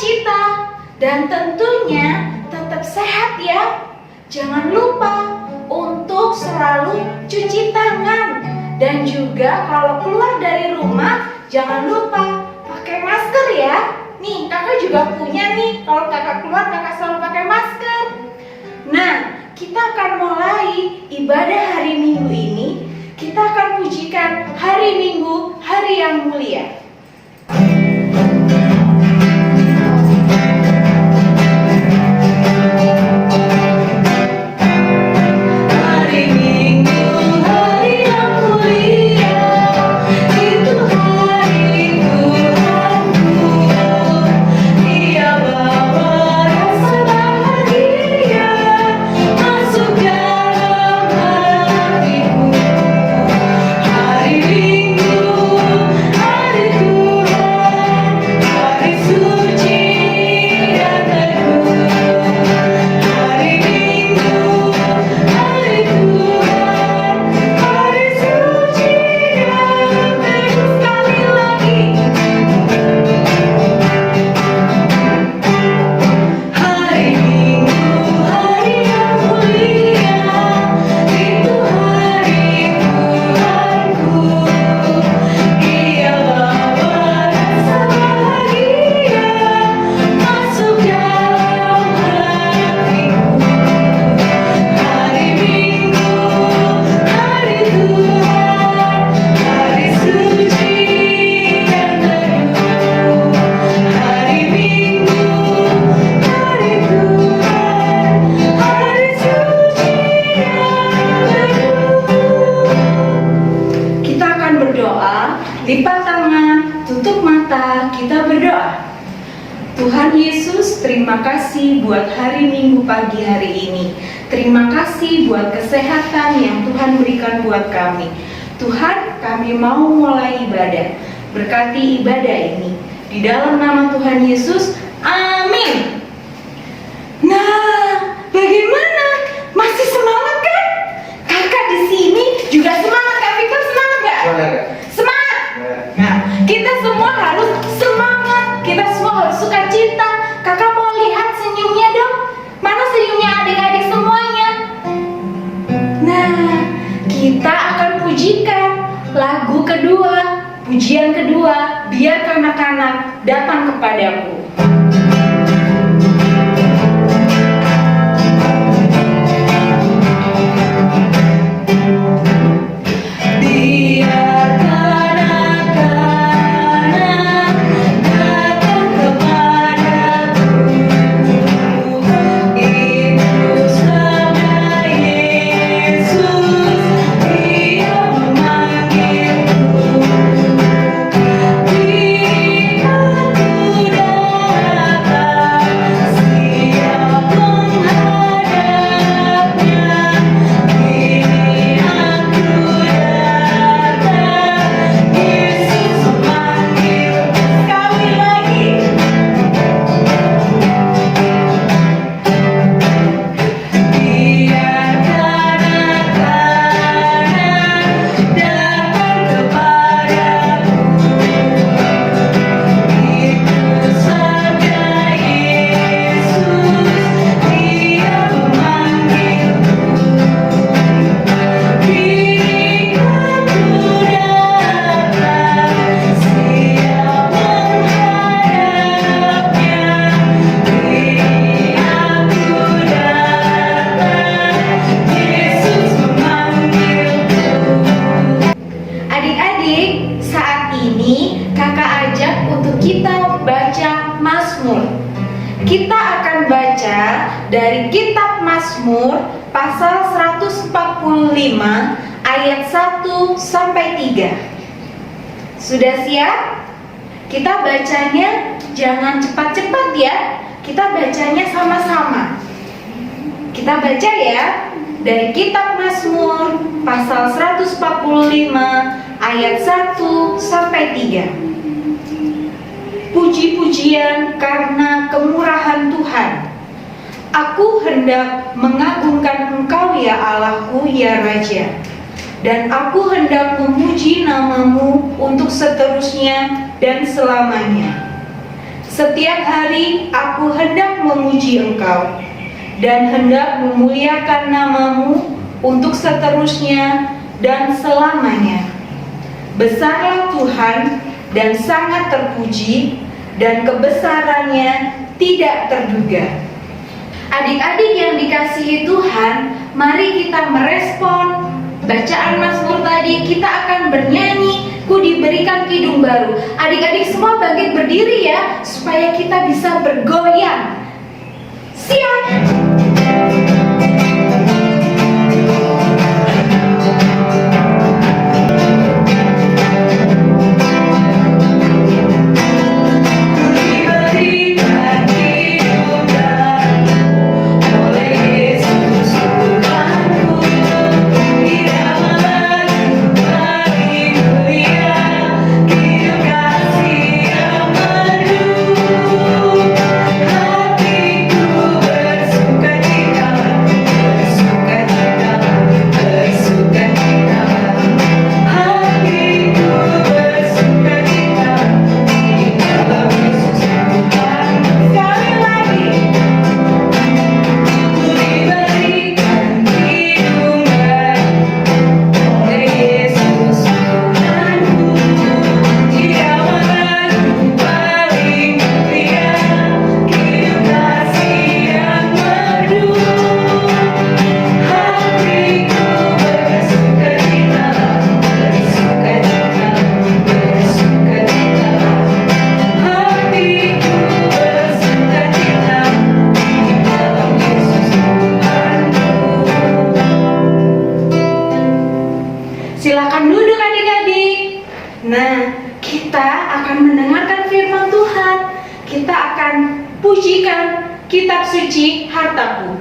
sukacita. Dan tentunya tetap sehat ya. Jangan lupa untuk selalu cuci tangan. Dan juga kalau keluar dari rumah jangan lupa pakai masker ya. Nih kakak juga punya nih. Kalau kakak keluar kakak selalu pakai masker. Nah, kita akan mulai ibadah hari Minggu ini. Kita akan pujikan hari Minggu, hari yang mulia. Lipat tangan, tutup mata, kita berdoa. Tuhan Yesus, terima kasih buat hari Minggu pagi hari ini. Terima kasih buat kesehatan yang Tuhan berikan buat kami. Tuhan, kami mau mulai ibadah. Berkati ibadah ini. Di dalam nama Tuhan Yesus, amin. Nah, bagaimana? Masih semangat kan? Kakak di sini juga semangat. Kak Victor semangat gak? Semangat. Nah, kita semua harus semangat. Kita semua harus sukacita. Kakak mau lihat senyumnya dong. Mana senyumnya adik-adik semuanya? Nah, kita akan pujikan lagu kedua, pujian kedua, biar anak-anak datang kepadaku. Kita akan baca dari kitab Mazmur pasal 145 ayat 1 sampai 3. Sudah siap? Kita bacanya jangan cepat-cepat ya. Kita bacanya sama-sama. Kita baca ya dari kitab Mazmur pasal 145 ayat 1 sampai 3. Puji-pujian karena kemurahan Tuhan. Aku hendak mengagungkan Engkau ya Allahku ya Raja. Dan aku hendak memuji namamu untuk seterusnya dan selamanya. Setiap hari aku hendak memuji Engkau dan hendak memuliakan nama-Mu untuk seterusnya dan selamanya. Besarlah Tuhan dan sangat terpuji, dan kebesarannya tidak terduga. Adik-adik yang dikasihi Tuhan, mari kita merespon bacaan Mazmur tadi. Kita akan bernyanyi, "Ku diberikan kidung baru." Adik-adik semua bangkit berdiri ya, supaya kita bisa bergoyang. Siap? Silakan duduk adik-adik. Nah, kita akan mendengarkan firman Tuhan. Kita akan pujikan kitab suci hartaku.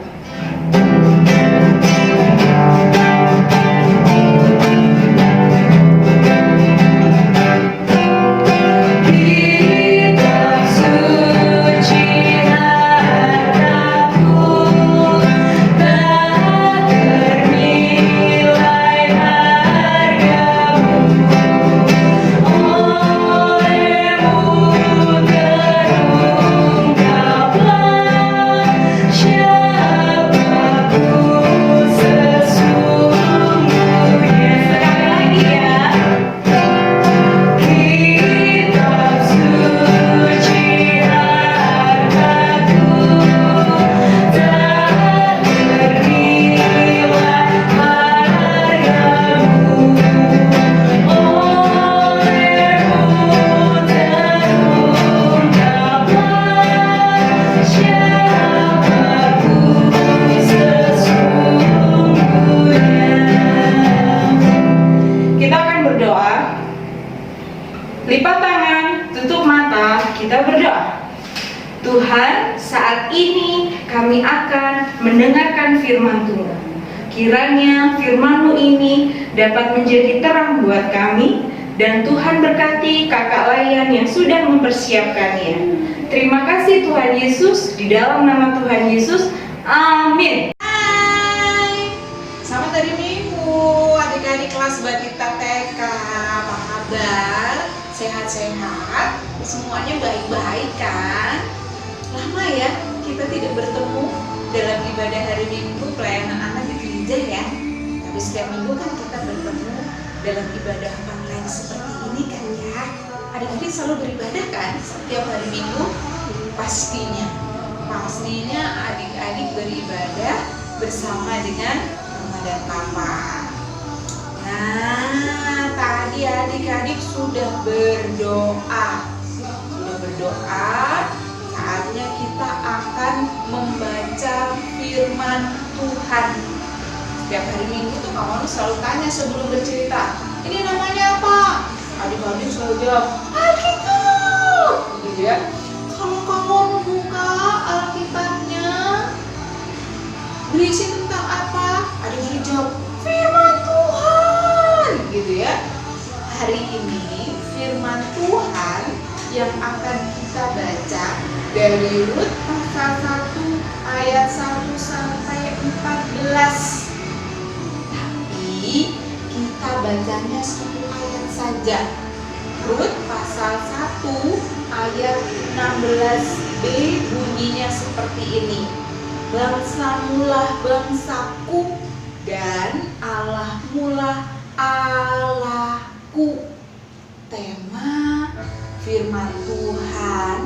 Lipat tangan, tutup mata, kita berdoa. Tuhan, saat ini kami akan mendengarkan firman Tuhan. Kiranya firman-Mu ini dapat menjadi terang buat kami, dan Tuhan berkati kakak Layan yang sudah mempersiapkannya. Terima kasih Tuhan Yesus, di dalam nama Tuhan Yesus, amin. Hai, selamat hari Minggu adik-adik kelas Batita TK. Apa kabar? Sehat-sehat? Semuanya baik-baik kan? Lama ya kita tidak bertemu dalam ibadah hari Minggu pelayanan anak di gereja ya. Tapi setiap minggu kan kita bertemu dalam ibadah online seperti ini kan ya. Adik-adik selalu beribadah kan setiap hari Minggu? Pastinya adik-adik beribadah bersama dengan mama dan papa. Nah, tadi adik-adik sudah berdoa. Saatnya kita akan membaca firman Tuhan. Setiap hari Minggu tuh kamu selalu tanya sebelum bercerita, ini namanya apa? Adik-adik selalu jawab, Alkitab, gitu ya. Kalau kamu buka Alkitabnya, berisi tentang apa? Adik-adik jawab, firman Tuhan, gitu ya. Hari ini firman Tuhan yang akan kita baca dari Rut pasal 1 ayat 1 sampai 14. Tapi kita bacanya satu ayat saja. Rut pasal 1 ayat 16b bunyinya seperti ini. Bangsamulah bangsaku dan Allahmulah Allahku. Tema firman Tuhan,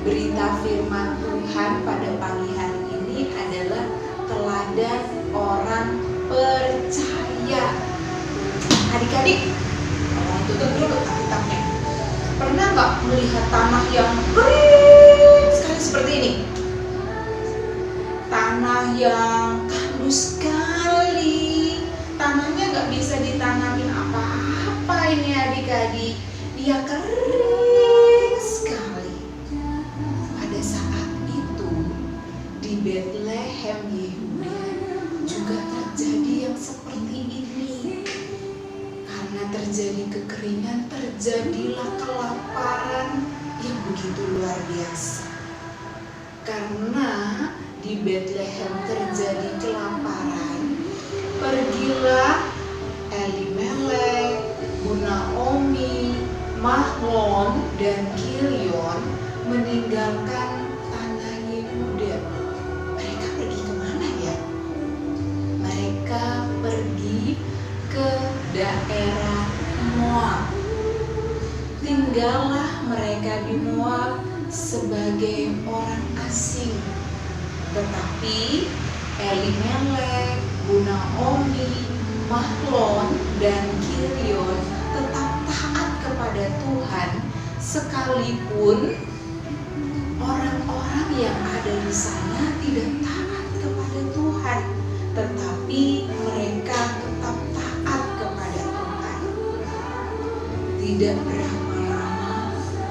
berita firman Tuhan pada pagi hari ini adalah teladan orang percaya. Adik-adik, tutup dulu Alkitabnya. Pernah nggak melihat tanah yang kering sekali seperti ini? Tanah yang tandus sekali, tanahnya nggak bisa ditanamin apa-apa ini adik-adik. Dia kering sekali. Pada saat itu di Bethlehem Yehuda juga terjadi yang seperti ini. Karena terjadi kekeringan, terjadilah kelaparan yang begitu luar biasa. Karena di Bethlehem terjadi kelaparan, pergilah Elimelek, Naomi, Mahlon, dan Kilion meninggalkan tanah Yehuda. Mereka pergi kemana ya? Mereka pergi ke daerah Moab. Tinggallah mereka di Moab sebagai orang asing. Tetapi Elimelek, Naomi, Mahlon, dan Kilion tetap taat kepada Tuhan, sekalipun orang-orang yang ada di sana tidak taat kepada Tuhan, tetapi mereka tetap taat kepada Tuhan. Tidak berapa lama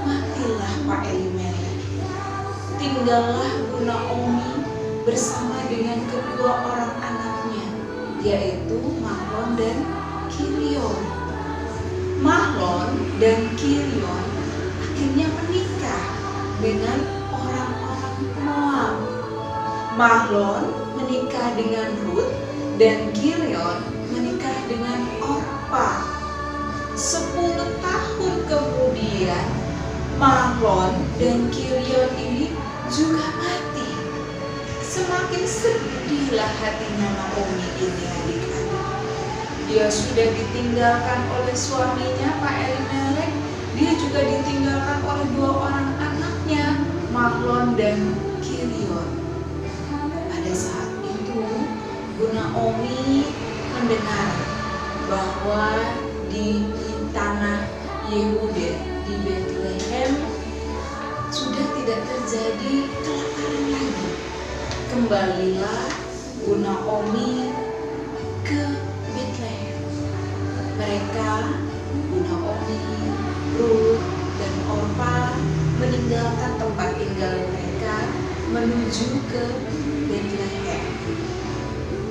matilah Pak Elimelek. Tinggallah Naomi bersama dengan kedua orang anaknya, yaitu Mahlon dan Kilion. Mahlon dan Kilion akhirnya menikah dengan orang-orang Moab. Mahlon menikah dengan Ruth dan Kilion menikah dengan Orpa. 10 tahun kemudian Mahlon dan Kilion ini juga mati. Semakin sedihlah hatinya Naomi ini adik-adik. Dia sudah ditinggalkan oleh suaminya Pak Elimelek. Dia juga ditinggalkan oleh 2 orang anaknya, Mahlon dan Kilion. Pada saat itu Naomi mendengar bahwa di tanah Yehuda, di Bethlehem, sudah tidak terjadi kelaparan lagi. Kembalilah Naomi ke Bethlehem. Mereka, Naomi, Ruth, dan Orpa meninggalkan tempat tinggal mereka menuju ke Bethlehem.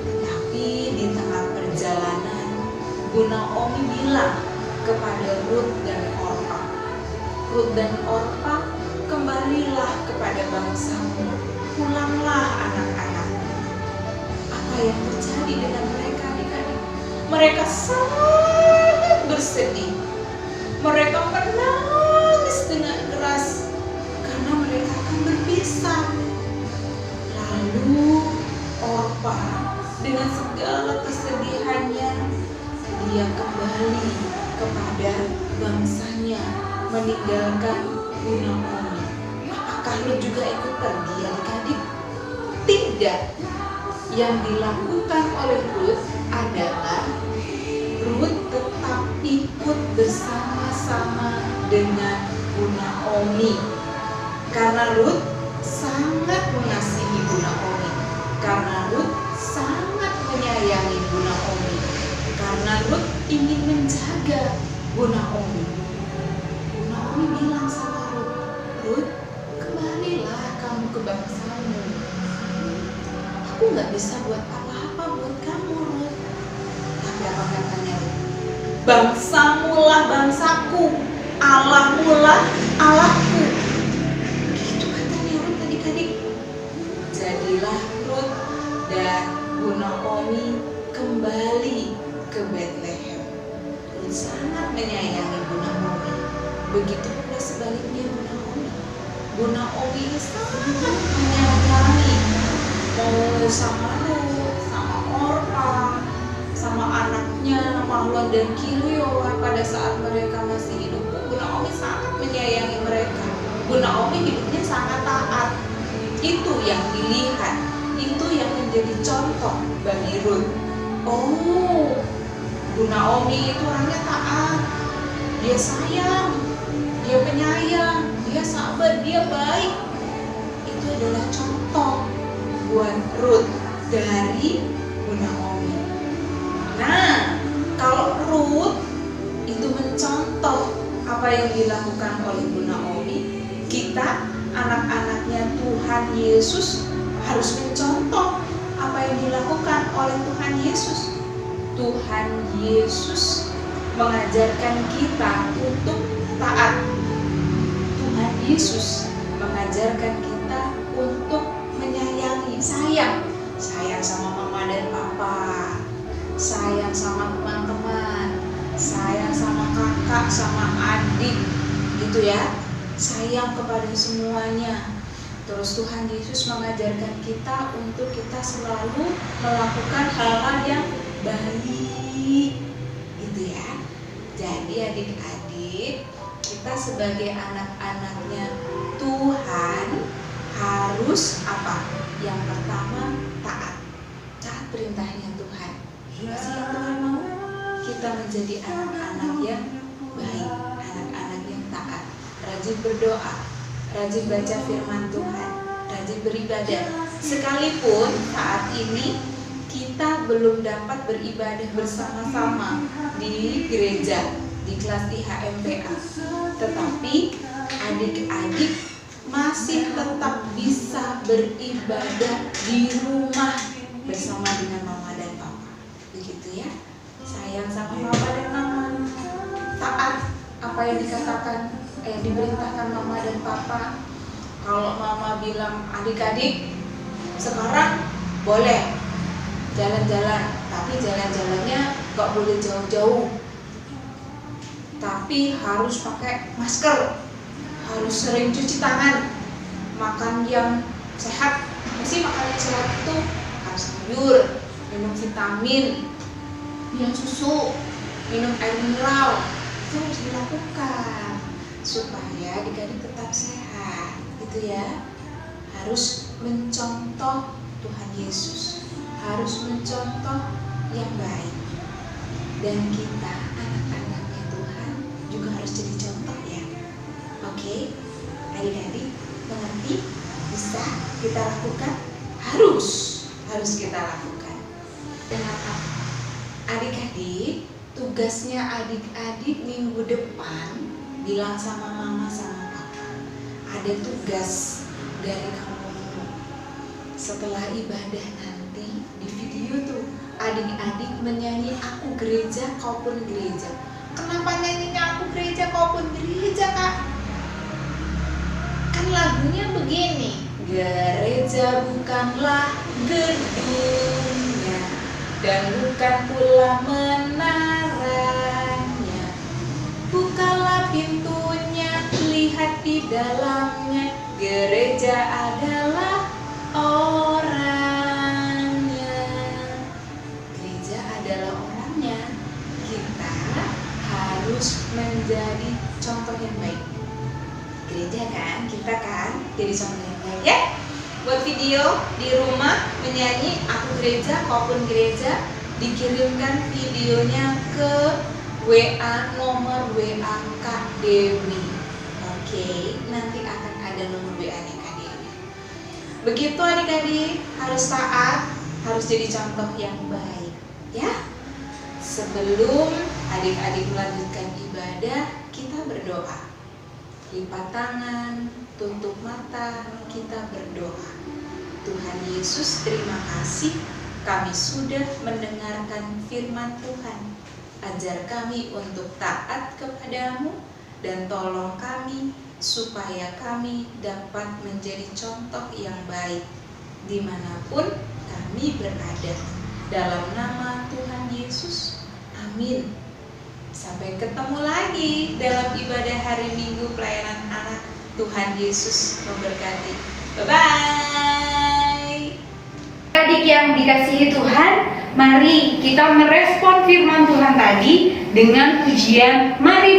Tetapi di tengah perjalanan, Naomi bilang kepada Ruth dan Orpa, Ruth dan Orpa, kembalilah kepada bangsamu, pulanglah anak-anak. Apa yang terjadi dengan mereka adik-adik? Mereka sangat bersedih. Mereka menangis dengan keras karena mereka akan berpisah. Lalu Orpa dengan segala kesedihannya, dia kembali kepada bangsanya, meninggalkan Naomi. Apakah Ruth juga ikut pergi adik-adik? Tidak. Yang dilakukan oleh Ruth adalah Ruth tetap ikut bersama-sama dengan Naomi. Karena Ruth sangat mengasihi Naomi. Karena Ruth sangat menyayangi Naomi. Karena Ruth ingin menjaga Naomi. Naomi bilang sama Ruth, Ruth, kembalilah kamu ke bangsamu. Aku gak bisa buat apa-apa buat kamu, Ruth. Tapi apa katanya Ruth? Bangsamulah bangsaku, Allahmulah Allahku. Begitu katanya Ruth adik-adik. Jadilah Ruth dan Naomi kembali ke Bethlehem. Ruth sangat menyayangi Naomi. Begitu pula sebaliknya Naomi Bu Naomi ini sangat menyayangi, mau sama Ruth, sama Orpa, sama anaknya Mahlon dan Kilion pada saat mereka masih hidup. Bu Naomi sangat menyayangi mereka. Bu Naomi hidupnya sangat taat. Itu yang dilihat, itu yang menjadi contoh bagi Ruth. Oh, Bu Naomi itu orangnya taat, dia sayang, dia penyayang, dia sabar, dia baik. Itu adalah contoh buat Ruth dari Bu Naomi. Nah, kalau Ruth itu mencontoh apa yang dilakukan oleh Bu Naomi, kita anak-anaknya Tuhan Yesus harus mencontoh apa yang dilakukan oleh Tuhan Yesus. Tuhan Yesus mengajarkan kita untuk taat. Tuhan Yesus mengajarkan kita untuk menyayangi, sayang sama mama dan papa, sayang sama teman-teman, sayang sama kakak, sama adik, gitu ya, sayang kepada semuanya. Terus Tuhan Yesus mengajarkan kita untuk kita selalu melakukan hal-hal yang baik, gitu ya. Jadi adik-adik, kita sebagai anak-anaknya Tuhan harus apa? Yang pertama, taat perintahnya Tuhan. Pasti yang Tuhan mau kita menjadi anak-anak yang baik, anak-anak yang taat, rajin berdoa, rajin baca firman Tuhan, rajin beribadah. Sekalipun saat ini kita belum dapat beribadah bersama-sama di gereja, di kelas IHMPA, tetapi adik-adik masih tetap bisa beribadah di rumah bersama dengan mama dan papa. Begitu ya, sayang sama papa dan mama, taat apa yang dikatakan, diperintahkan mama dan papa. Kalau mama bilang adik-adik sekarang boleh jalan-jalan, tapi jalan-jalannya gak boleh jauh-jauh, tapi harus pakai masker, harus sering cuci tangan, makan yang sehat. Mesti makan yang sehat itu makan sayur, minum vitamin, minum susu, minum air mineral. Itu harus dilakukan supaya adik-adik tetap sehat, gitu ya. Harus mencontoh Tuhan Yesus, harus mencontoh yang baik. Dan kita anak-anaknya Tuhan juga harus jadi contoh ya. Oke, adik-adik mengerti? Bisa kita lakukan? Harus kita lakukan. Kenapa? Adik-adik, tugasnya adik-adik minggu depan bilang sama mama sama papa, ada tugas dari kamu. Setelah ibadah nanti di video tuh adik-adik menyanyi Aku Gereja Kau Pun Gereja. Kenapa nyanyinya Aku Gereja Kau Pun Gereja, Kak? Kan lagunya begini, gereja bukanlah gedungnya dan bukan pula menaranya. Bukalah pintunya, lihat di dalamnya, gereja adalah orangnya. Gereja adalah orangnya. Kita harus menjadi contoh yang baik. Gereja kan, kita kan jadi contoh yang baik ya. Buat video di rumah menyanyi Aku Gereja Kau Pun Gereja, dikirimkan videonya ke WA nomor WA Kak Dewi. Oke, nanti akan ada nomor WA-nya Kak Dewi. Begitu adik-adik, harus taat, harus jadi contoh yang baik ya. Sebelum adik-adik melanjutkan ibadah, kita berdoa. Lipat tangan, tutup mata, kita berdoa. Tuhan Yesus, terima kasih kami sudah mendengarkan firman Tuhan. Ajar kami untuk taat kepadamu dan tolong kami supaya kami dapat menjadi contoh yang baik dimanapun kami berada. Dalam nama Tuhan Yesus, amin. Sampai ketemu lagi dalam ibadah hari Minggu pelayanan anak Tuhan Yesus memberkati. Bye-bye. Adik yang dikasihi Tuhan, mari kita merespon firman Tuhan tadi dengan pujian mari.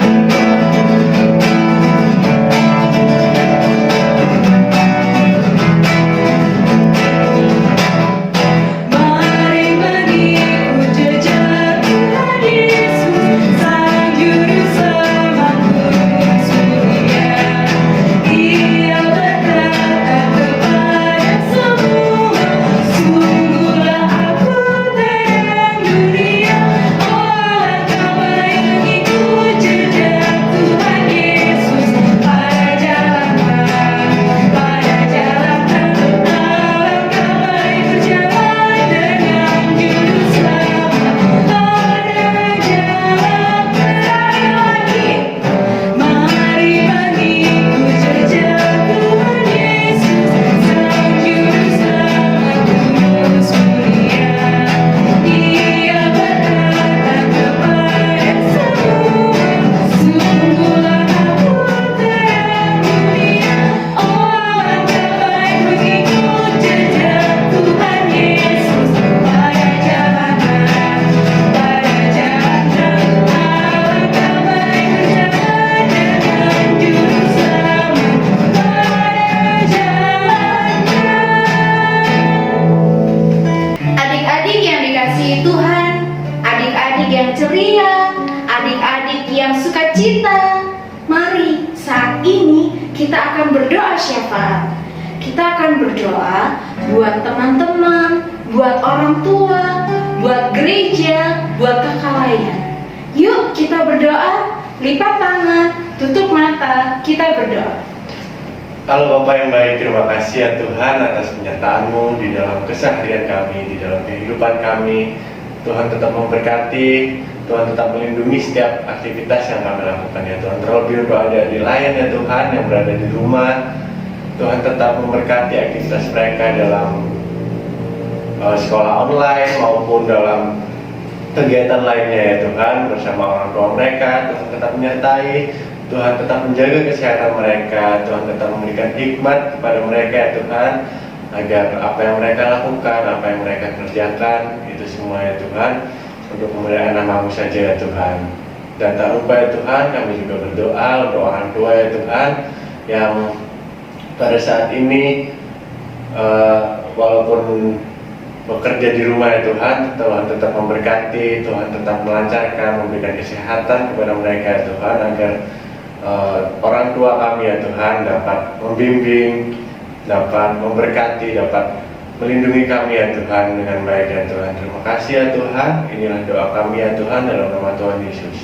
Ceria, adik-adik yang sukacita, mari saat ini kita akan berdoa syafaat. Kita akan berdoa buat teman-teman, buat orang tua, buat gereja, buat kakak layan. Yuk kita berdoa, lipat tangan, tutup mata, kita berdoa. Halo Bapak yang baik, terima kasih ya Tuhan atas penyertaan-Mu di dalam keseharian kami, di dalam kehidupan kami. Tuhan tetap memberkati, Tuhan tetap melindungi setiap aktivitas yang kami lakukan ya Tuhan. Terlebih untuk adik-adik lain ya Tuhan yang berada di rumah, Tuhan tetap memberkati aktivitas mereka dalam sekolah online maupun dalam kegiatan lainnya ya Tuhan. Bersama orang tua mereka, Tuhan tetap menyertai, Tuhan tetap menjaga kesehatan mereka, Tuhan tetap memberikan hikmat kepada mereka ya Tuhan, agar apa yang mereka lakukan, apa yang mereka kerjakan, itu semua ya Tuhan untuk kemuliaan nama-Mu saja ya Tuhan. Dan tak lupa ya Tuhan, kami juga berdoa untuk orang tua ya Tuhan yang pada saat ini walaupun bekerja di rumah ya Tuhan, Tuhan tetap memberkati, Tuhan tetap melancarkan, memberikan kesehatan kepada mereka ya Tuhan, agar orang tua kami ya Tuhan dapat membimbing, dapat memberkati, dapat melindungi kami ya Tuhan dengan baik ya Tuhan. Terima kasih ya Tuhan, inilah doa kami ya Tuhan dalam nama Tuhan Yesus.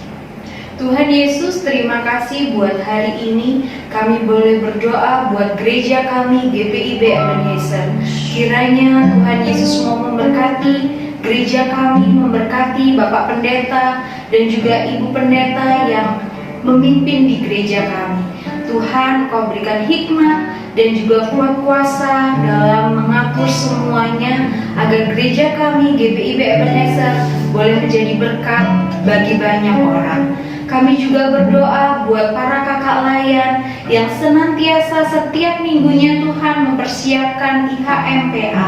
Tuhan Yesus, terima kasih buat hari ini kami boleh berdoa buat gereja kami GPIB Ebenezer. Kiranya Tuhan Yesus mau memberkati gereja kami, memberkati Bapak Pendeta dan juga Ibu Pendeta yang memimpin di gereja kami. Tuhan, Kau berikan hikmat dan juga kuat kuasa dalam mengatur semuanya agar gereja kami GPIB Ebenezer boleh menjadi berkat bagi banyak orang. Kami juga berdoa buat para kakak layan yang senantiasa setiap minggunya Tuhan mempersiapkan IHMPA.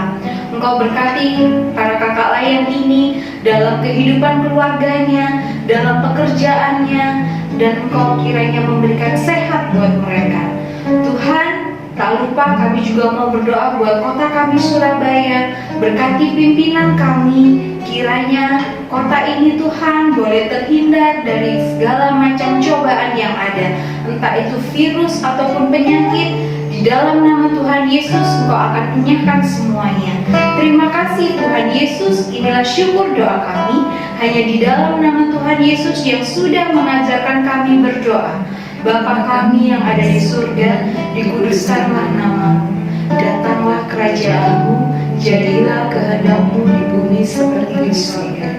Engkau berkati para kakak layan ini dalam kehidupan keluarganya, dalam pekerjaannya, dan Engkau kiranya memberikan sehat buat mereka. Tuhan, tak lupa kami juga mau berdoa buat kota kami Surabaya. Berkati pimpinan kami, kiranya kota ini Tuhan boleh terhindar dari segala macam cobaan yang ada, entah itu virus ataupun penyakit. Di dalam nama Tuhan Yesus Engkau akan enyahkan semuanya. Terima kasih Tuhan Yesus, inilah syukur doa kami hanya di dalam nama Tuhan Yesus yang sudah mengajarkan kami berdoa. Bapa kami yang ada di surga, dikuduskanlah nama-Mu, datanglah kerajaan-Mu, jadilah kehendak-Mu di bumi seperti di surga.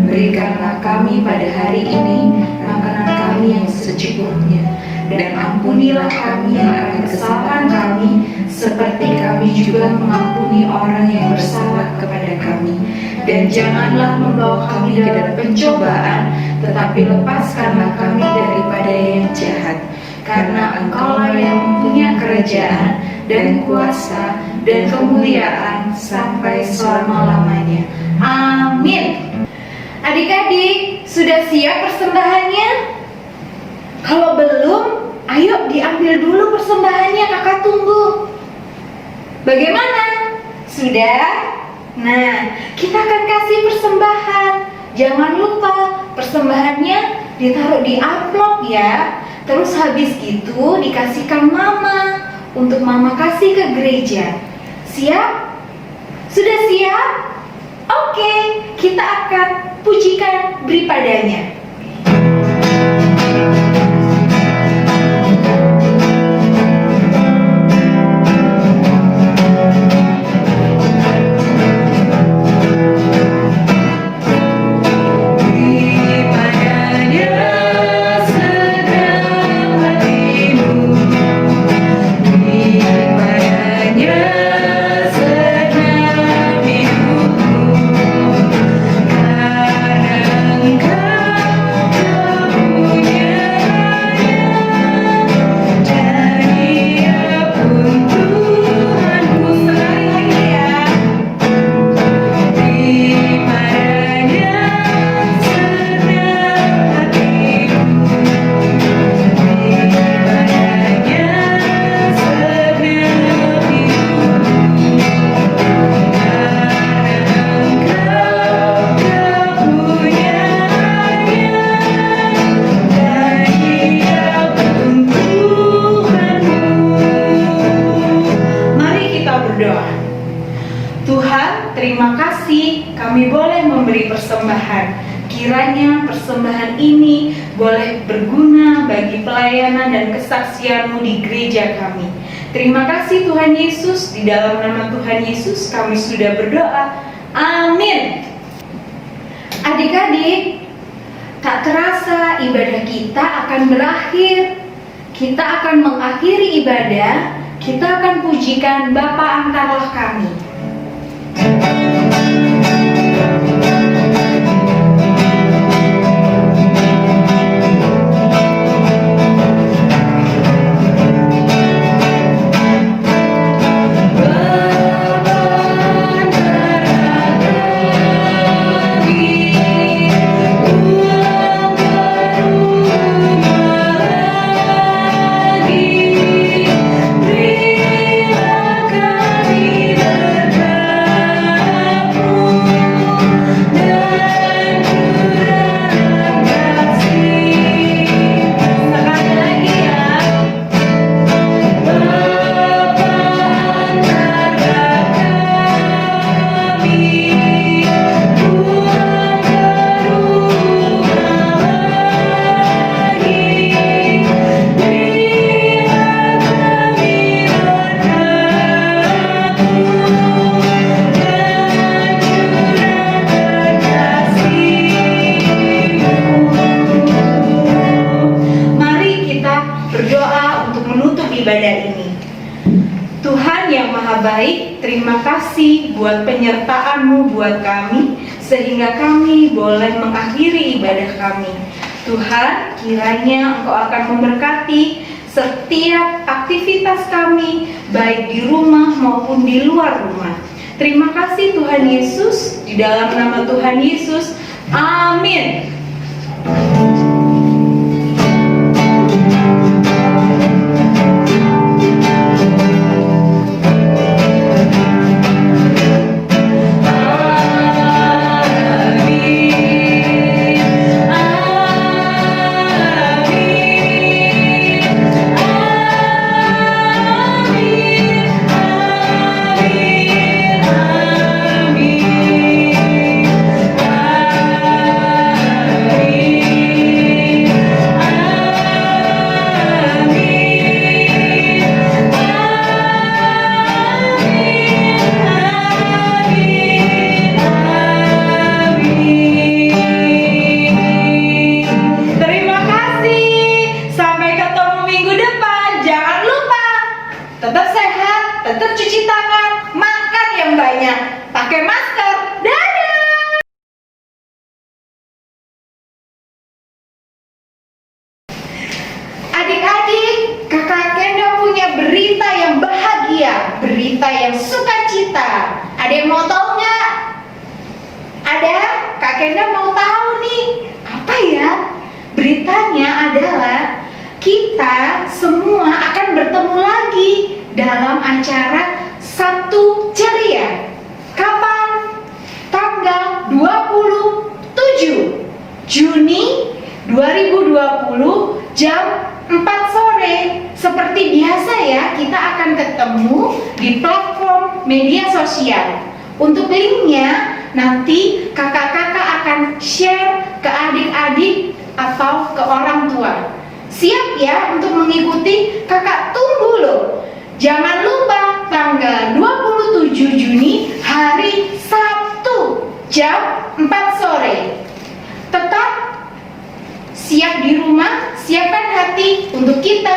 Berikanlah kami pada hari ini makanan kami yang secukupnya, dan ampunilah kami yang akan kesalahan kami, seperti kami juga mengampuni orang yang bersalah kepada kami. Dan janganlah membawa kami dalam pencobaan, tetapi lepaskanlah kami daripada yang jahat. karena Engkaulah yang punya kerajaan dan kuasa dan kemuliaan sampai selama-lamanya. Amin. Adik-adik, sudah siap persembahannya? Kalau belum, ayo diambil dulu persembahannya, kakak tunggu. Bagaimana? Sudah? Nah, kita akan kasih persembahan. Jangan lupa persembahannya ditaruh di amplop ya. Terus habis itu dikasihkan mama untuk mama kasih ke gereja. Siap? Sudah siap? Oke, kita akan pujikan beri padanya. Terima kasih kami boleh memberi persembahan. Kiranya persembahan ini boleh berguna bagi pelayanan dan kesaksian-Mu di gereja kami. Terima kasih Tuhan Yesus, di dalam nama Tuhan Yesus kami sudah berdoa. Amin. Adik-adik, tak terasa ibadah kita akan berakhir. Kita akan mengakhiri ibadah, kita akan pujikan Bapa antarlah kami. Ibadah ini. Tuhan yang Maha Baik, terima kasih buat penyertaan-Mu buat kami, sehingga kami boleh mengakhiri ibadah kami. Tuhan, kiranya Engkau akan memberkati setiap aktivitas kami, baik di rumah maupun di luar rumah. Terima kasih Tuhan Yesus, di dalam nama Tuhan Yesus, amin. kita. Ada yang mau tahu nggak? Ada? Kak Kenda mau tahu nih. Apa ya? Beritanya adalah kita semua akan bertemu lagi dalam acara Satu Ceria. Kapan? Tanggal 27 Juni 2020 jam 4 sore. Seperti biasa ya, kita akan ketemu di platform media sosial. Untuk linknya nanti kakak-kakak akan share ke adik-adik atau ke orang tua. Siap ya untuk mengikuti? Kakak tunggu loh. Jangan lupa tanggal 27 Juni hari Sabtu jam 4 sore. Tetap siap di rumah, siapkan hati untuk kita